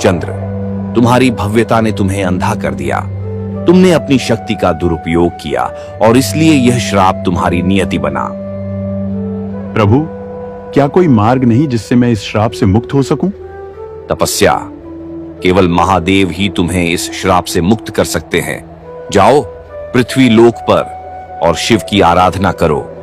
चंद्र, तुम्हारी भव्यता ने तुम्हें अंधा कर दिया। तुमने अपनी शक्ति का दुरुपयोग किया और इसलिए यह श्राप तुम्हारी नियति बना। प्रभु, क्या कोई मार्ग नहीं जिससे मैं इस श्राप से मुक्त हो सकूं? तपस्या। केवल महादेव ही तुम्हें इस श्राप से मुक्त कर सकते हैं। जाओ पृथ्वी लोक पर और शिव की आराधना करो।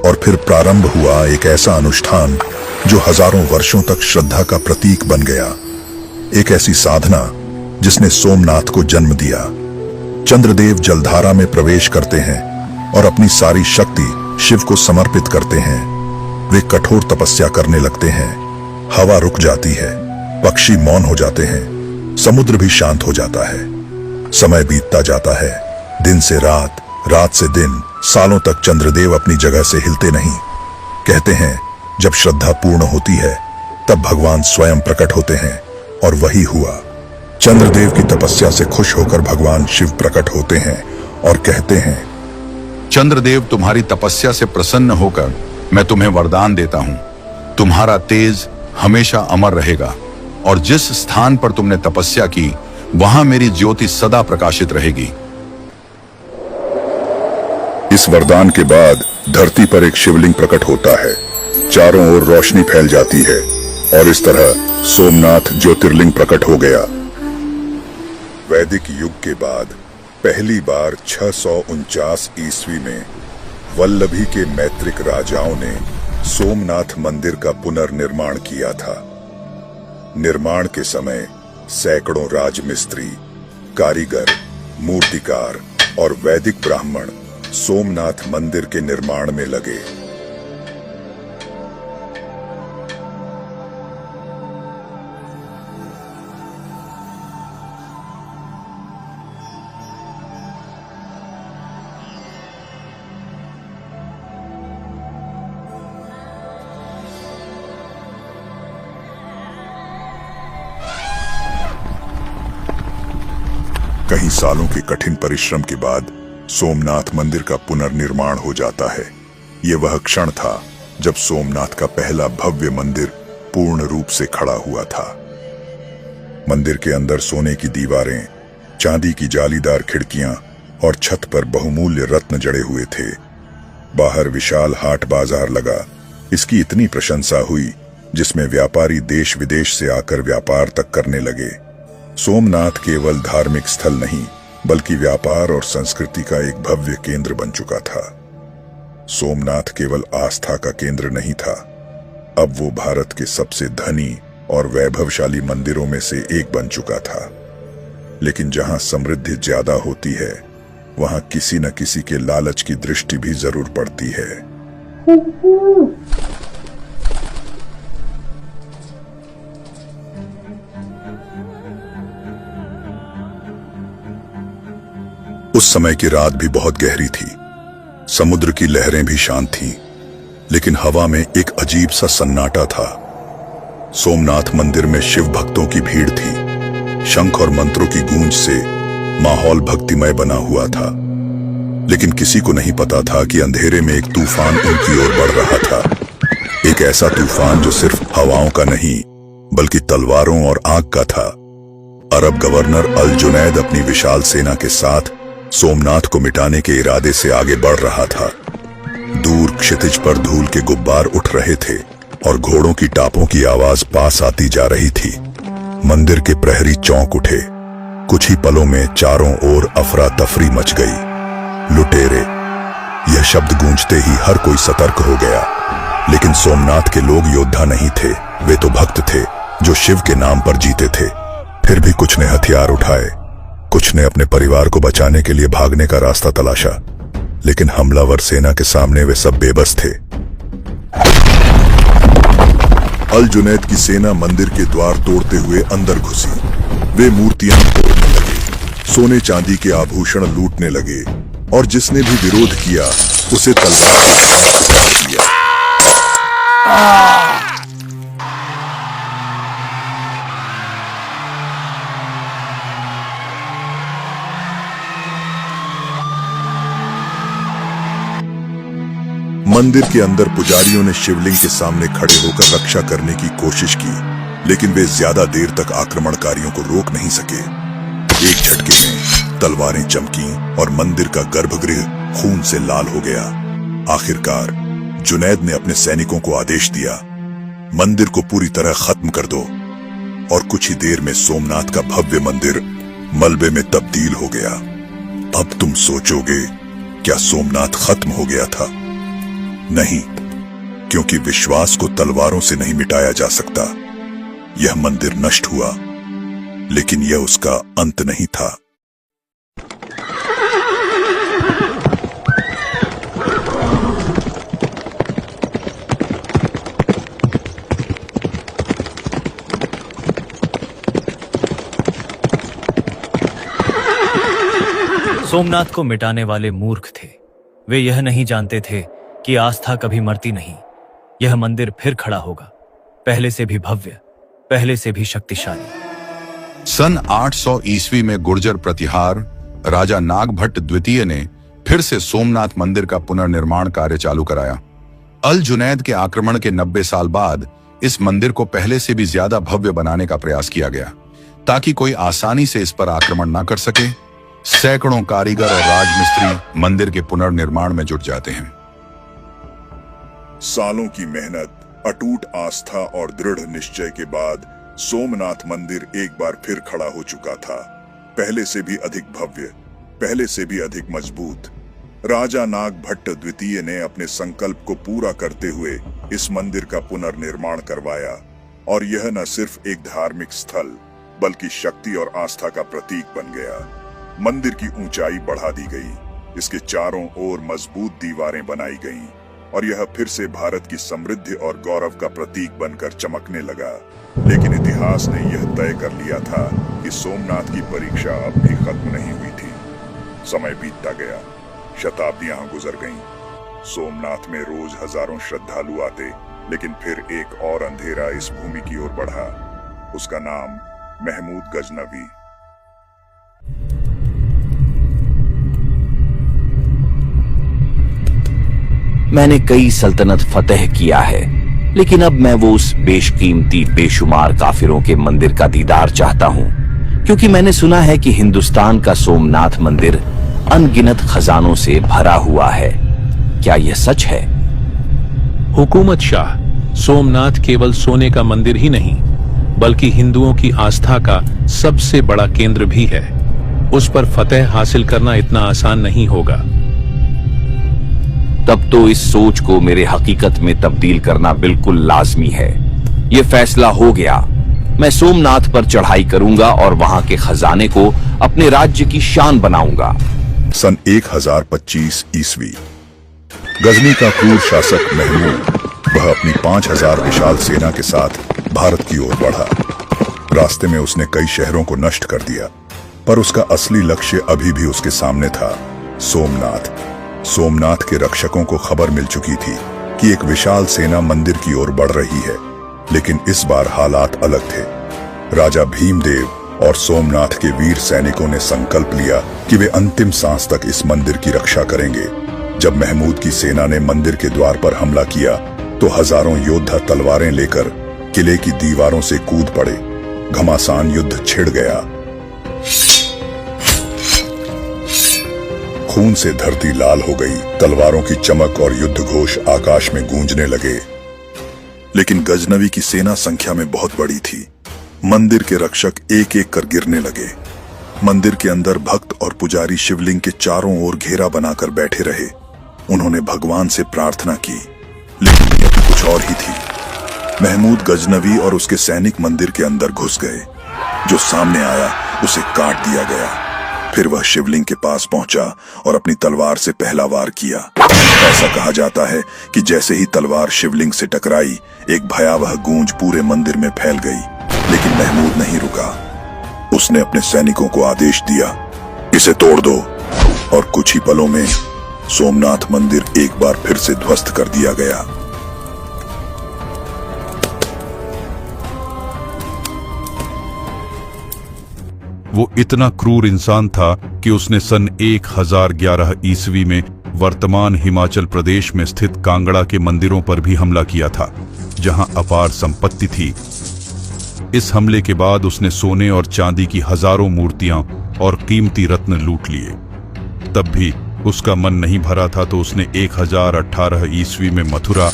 और फिर प्रारंभ हुआ एक ऐसा अनुष्ठान जो हजारों वर्षों तक श्रद्धा का प्रतीक बन गया। एक ऐसी साधना जिसने सोमनाथ को जन्म दिया। चंद्रदेव जलधारा में प्रवेश करते हैं और अपनी सारी शक्ति शिव को समर्पित करते हैं। वे कठोर तपस्या करने लगते हैं। हवा रुक जाती है, पक्षी मौन हो जाते हैं, समुद्र भी शांत हो जाता है। समय बीतता जाता है, दिन से रात, रात से दिन। सालों तक चंद्रदेव अपनी जगह से हिलते नहीं। कहते हैं जब श्रद्धा पूर्ण होती है तब भगवान स्वयं प्रकट होते हैं, और वही हुआ। चंद्रदेव की तपस्या से खुश होकर भगवान शिव प्रकट होते हैं और कहते हैं, चंद्रदेव, तुम्हारी तपस्या से प्रसन्न होकर मैं तुम्हें वरदान देता हूं। तुम्हारा तेज हमेशा अमर रहेगा और जिस स्थान पर तुमने तपस्या की वहां मेरी ज्योति सदा प्रकाशित रहेगी। इस वरदान के बाद धरती पर एक शिवलिंग प्रकट होता है। चारों ओर रोशनी फैल जाती है और इस तरह सोमनाथ ज्योतिर्लिंग प्रकट हो गया। वैदिक युग के बाद पहली बार 649 ईस्वी में वल्लभी के मैत्रिक राजाओं ने सोमनाथ मंदिर का पुनर्निर्माण किया था। निर्माण के समय सैकड़ों राजमिस्त्री, कारीगर, मूर्तिकार और वैदिक ब्राह्मण सोमनाथ मंदिर के निर्माण में लगे। कई सालों के कठिन परिश्रम के बाद सोमनाथ मंदिर का पुनर्निर्माण हो जाता है। यह वह क्षण था जब सोमनाथ का पहला भव्य मंदिर पूर्ण रूप से खड़ा हुआ था। मंदिर के अंदर सोने की दीवारें, चांदी की जालीदार खिड़कियां और छत पर बहुमूल्य रत्न जड़े हुए थे। बाहर विशाल हाट बाजार लगा। इसकी इतनी प्रशंसा हुई जिसमें व्यापारी देश विदेश से आकर व्यापार तक करने लगे। सोमनाथ केवल धार्मिक स्थल नहीं बल्कि व्यापार और संस्कृति का एक भव्य केंद्र बन चुका था। सोमनाथ केवल आस्था का केंद्र नहीं था, अब वो भारत के सबसे धनी और वैभवशाली मंदिरों में से एक बन चुका था। लेकिन जहां समृद्धि ज्यादा होती है वहां किसी न किसी के लालच की दृष्टि भी जरूर पड़ती है। उस समय की रात भी बहुत गहरी थी। समुद्र की लहरें भी शांत थीं, लेकिन हवा में एक अजीब सा सन्नाटा था। सोमनाथ मंदिर में शिव भक्तों की भीड़ थी। शंख और मंत्रों की गूंज से माहौल भक्तिमय बना हुआ था। लेकिन किसी को नहीं पता था कि अंधेरे में एक तूफान उनकी ओर बढ़ रहा था। एक ऐसा तूफान जो सिर्फ हवाओं का नहीं बल्कि तलवारों और आग का था। अरब गवर्नर अल जुनैद अपनी विशाल सेना के साथ सोमनाथ को मिटाने के इरादे से आगे बढ़ रहा था। दूर क्षितिज पर धूल के गुब्बार उठ रहे थे और घोड़ों की टापों की आवाज पास आती जा रही थी। मंदिर के प्रहरी चौंक उठे। कुछ ही पलों में चारों ओर अफरा तफरी मच गई। लुटेरे, यह शब्द गूंजते ही हर कोई सतर्क हो गया। लेकिन सोमनाथ के लोग योद्धा नहीं थे, वे तो भक्त थे जो शिव के नाम पर जीते थे। फिर भी कुछ ने हथियार उठाए, कुछ ने अपने परिवार को बचाने के लिए भागने का रास्ता तलाशा। लेकिन हमलावर सेना के सामने वे सब बेबस थे। अल जुनैद की सेना मंदिर के द्वार तोड़ते हुए अंदर घुसी। वे मूर्तियां तोड़ने लगे, सोने चांदी के आभूषण लूटने लगे और जिसने भी विरोध किया उसे तलवार से मार दिया। मंदिर के अंदर पुजारियों ने शिवलिंग के सामने खड़े होकर रक्षा करने की कोशिश की, लेकिन वे ज्यादा देर तक आक्रमणकारियों को रोक नहीं सके। एक झटके में तलवारें चमकी और मंदिर का गर्भगृह खून से लाल हो गया। आखिरकार जुनैद ने अपने सैनिकों को आदेश दिया, मंदिर को पूरी तरह खत्म कर दो। और कुछ ही देर में सोमनाथ का भव्य मंदिर मलबे में तब्दील हो गया। अब तुम सोचोगे, क्या सोमनाथ खत्म हो गया था? नहीं, क्योंकि विश्वास को तलवारों से नहीं मिटाया जा सकता। यह मंदिर नष्ट हुआ, लेकिन यह उसका अंत नहीं था। सोमनाथ को मिटाने वाले मूर्ख थे। वे यह नहीं जानते थे कि आस्था कभी मरती नहीं। यह मंदिर फिर खड़ा होगा, पहले से भी भव्य, पहले से भी शक्तिशाली। सन 800 ईस्वी में गुर्जर प्रतिहार राजा नागभट्ट द्वितीय ने फिर से सोमनाथ मंदिर का पुनर्निर्माण कार्य चालू कराया। अल जुनैद के आक्रमण के 90 साल बाद इस मंदिर को पहले से भी ज्यादा भव्य बनाने का प्रयास किया गया, ताकि कोई आसानी से इस पर आक्रमण न कर सके। सैकड़ों कारीगर और राजमिस्त्री मंदिर के पुनर्निर्माण में जुट जाते हैं। सालों की मेहनत, अटूट आस्था और दृढ़ निश्चय के बाद सोमनाथ मंदिर एक बार फिर खड़ा हो चुका था, पहले से भी अधिक भव्य, पहले से भी अधिक मजबूत। राजा नागभट्ट द्वितीय ने अपने संकल्प को पूरा करते हुए इस मंदिर का पुनर्निर्माण करवाया, और यह न सिर्फ एक धार्मिक स्थल बल्कि शक्ति और आस्था का प्रतीक बन गया। मंदिर की ऊंचाई बढ़ा दी गई, इसके चारों ओर मजबूत दीवारें बनाई गईं, और यह फिर से भारत की समृद्धि और गौरव का प्रतीक बनकर चमकने लगा। लेकिन इतिहास ने यह तय कर लिया था कि सोमनाथ की परीक्षा अब भी खत्म नहीं हुई थी। समय बीतता गया, शताब्दियां गुजर गईं। सोमनाथ में रोज हजारों श्रद्धालु आते, लेकिन फिर एक और अंधेरा इस भूमि की ओर बढ़ा। उसका नाम महमूद गजनवी। मैंने कई सल्तनत फतेह किया है, लेकिन अब मैं वो उस बेशकीमती बेशुमार काफिरों के मंदिर का दीदार चाहता हूं, क्योंकि मैंने सुना है कि हिंदुस्तान का सोमनाथ मंदिर अनगिनत खजानों से भरा हुआ है। क्या यह सच है? हुकूमत शाह, सोमनाथ केवल सोने का मंदिर ही नहीं, बल्कि हिंदुओं की आस्था का सबसे बड़ा केंद्र भी है। उस पर फतेह हासिल करना इतना आसान नहीं होगा। तब तो इस सोच को मेरे हकीकत में तब्दील करना बिल्कुल लाजमी है। यह फैसला हो गया। मैं सोमनाथ पर चढ़ाई करूंगा और वहां के खजाने को अपने राज्य की शान बनाऊंगा। सन 1025 ईस्वी, गजनी का क्रूर शासक महमूद, वह अपनी 5000 विशाल सेना के साथ भारत की ओर बढ़ा। रास्ते में उसने कई शहरों को नष्ट कर दिया, पर उसका असली लक्ष्य अभी भी उसके सामने था, सोमनाथ। सोमनाथ के रक्षकों को खबर मिल चुकी थी कि एक विशाल सेना मंदिर की ओर बढ़ रही है, लेकिन इस बार हालात अलग थे। राजा भीमदेव और सोमनाथ के वीर सैनिकों ने संकल्प लिया कि वे अंतिम सांस तक इस मंदिर की रक्षा करेंगे। जब महमूद की सेना ने मंदिर के द्वार पर हमला किया, तो हजारों योद्धा तलवारें लेकर किले की दीवारों से कूद पड़े। घमासान युद्ध छिड़ गया। खून से धरती लाल हो गई, तलवारों की चमक और युद्ध घोष आकाश में गूंजने लगे। लेकिन गजनवी की सेना संख्या में बहुत बड़ी थी। मंदिर के रक्षक एक एक कर गिरने लगे। मंदिर के अंदर भक्त और पुजारी शिवलिंग के चारों ओर घेरा बनाकर बैठे रहे। उन्होंने भगवान से प्रार्थना की, लेकिन यह कुछ और ही थी। महमूद गजनवी और उसके सैनिक मंदिर के अंदर घुस गए। जो सामने आया उसे काट दिया गया। फिर वह शिवलिंग के पास पहुंचा और अपनी तलवार से पहला वार किया। ऐसा कहा जाता है कि जैसे ही तलवार शिवलिंग से टकराई, एक भयावह गूंज पूरे मंदिर में फैल गई। लेकिन महमूद नहीं रुका। उसने अपने सैनिकों को आदेश दिया, इसे तोड़ दो। और कुछ ही पलों में सोमनाथ मंदिर एक बार फिर से ध्वस्त कर दिया गया। वो इतना क्रूर इंसान था कि उसने सन 1011 ईस्वी में वर्तमान हिमाचल प्रदेश में स्थित कांगड़ा के मंदिरों पर भी हमला किया था, जहां अपार संपत्ति थी। इस हमले के बाद उसने सोने और चांदी की हजारों मूर्तियां और कीमती रत्न लूट लिए। तब भी उसका मन नहीं भरा था तो उसने 1018 ईस्वी में मथुरा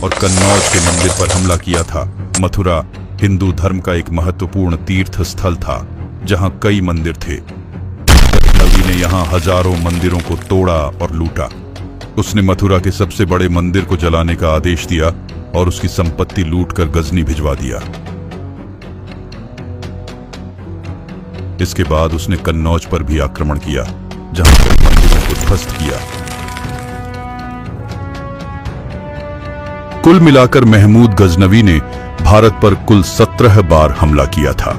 और कन्नौज के मंदिर पर हमला किया था। मथुरा हिंदू धर्म का एक महत्वपूर्ण तीर्थ स्थल था, जहां कई मंदिर थे। गजनवी ने यहां हजारों मंदिरों को तोड़ा और लूटा। उसने मथुरा के सबसे बड़े मंदिर को जलाने का आदेश दिया और उसकी संपत्ति लूटकर गजनी भिजवा दिया। इसके बाद उसने कन्नौज पर भी आक्रमण किया, जहां कई मंदिरों को ध्वस्त किया। कुल मिलाकर महमूद गजनवी ने भारत पर कुल 17 बार हमला किया था।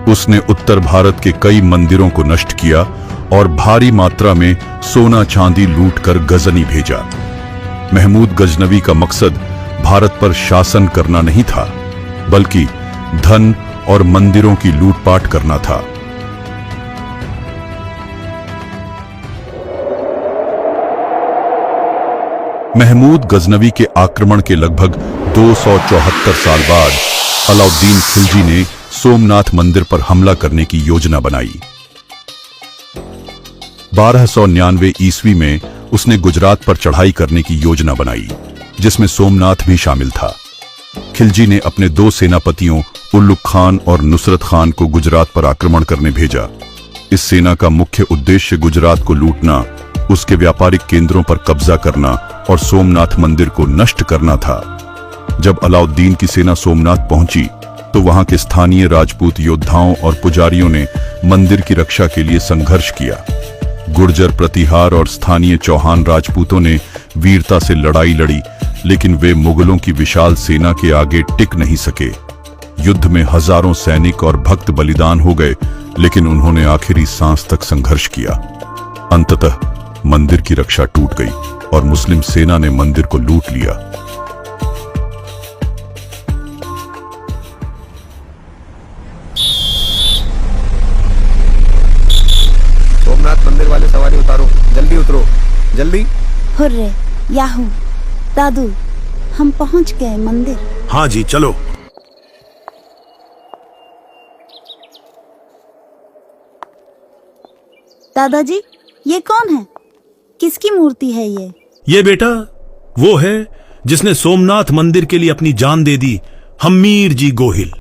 उसने उत्तर भारत के कई मंदिरों को नष्ट किया और भारी मात्रा में सोना चांदी लूटकर गजनी भेजा। महमूद गजनवी का मकसद भारत पर शासन करना नहीं था, बल्कि धन और मंदिरों की लूटपाट करना था। महमूद गजनवी के आक्रमण के लगभग 274 साल बाद अलाउद्दीन खिलजी ने सोमनाथ मंदिर पर हमला करने की योजना बनाई। 1299 ईस्वी में उसने गुजरात पर चढ़ाई करने की योजना बनाई, जिसमें सोमनाथ भी शामिल था। खिलजी ने अपने 2 सेनापतियों उल्लुक खान और नुसरत खान को गुजरात पर आक्रमण करने भेजा। इस सेना का मुख्य उद्देश्य गुजरात को लूटना, उसके व्यापारिक केंद्रों पर कब्जा करना और सोमनाथ मंदिर को नष्ट करना था। जब अलाउद्दीन की सेना सोमनाथ पहुंची तो वहां के स्थानीय राजपूत योद्धाओं और पुजारियों ने मंदिर की रक्षा के लिए संघर्ष किया। गुर्जर प्रतिहार और स्थानीय चौहान राजपूतों ने वीरता से लड़ाई लड़ी, लेकिन वे मुगलों की विशाल सेना के आगे टिक नहीं सके। युद्ध में हजारों सैनिक और भक्त बलिदान हो गए, लेकिन उन्होंने आखिरी सांस तक संघर्ष किया। अंततः मंदिर की रक्षा टूट गई और मुस्लिम सेना ने मंदिर को लूट लिया। सोमनाथ मंदिर वाले सवारी उतारो, जल्दी उतरो, जल्दी। हुर्रे, याहू, दादू, हम पहुंच गए मंदिर। हाँ जी, चलो। दादाजी, ये कौन है? किसकी मूर्ति है ये? ये बेटा वो है जिसने सोमनाथ मंदिर के लिए अपनी जान दे दी, हम्मीर जी गोहिल।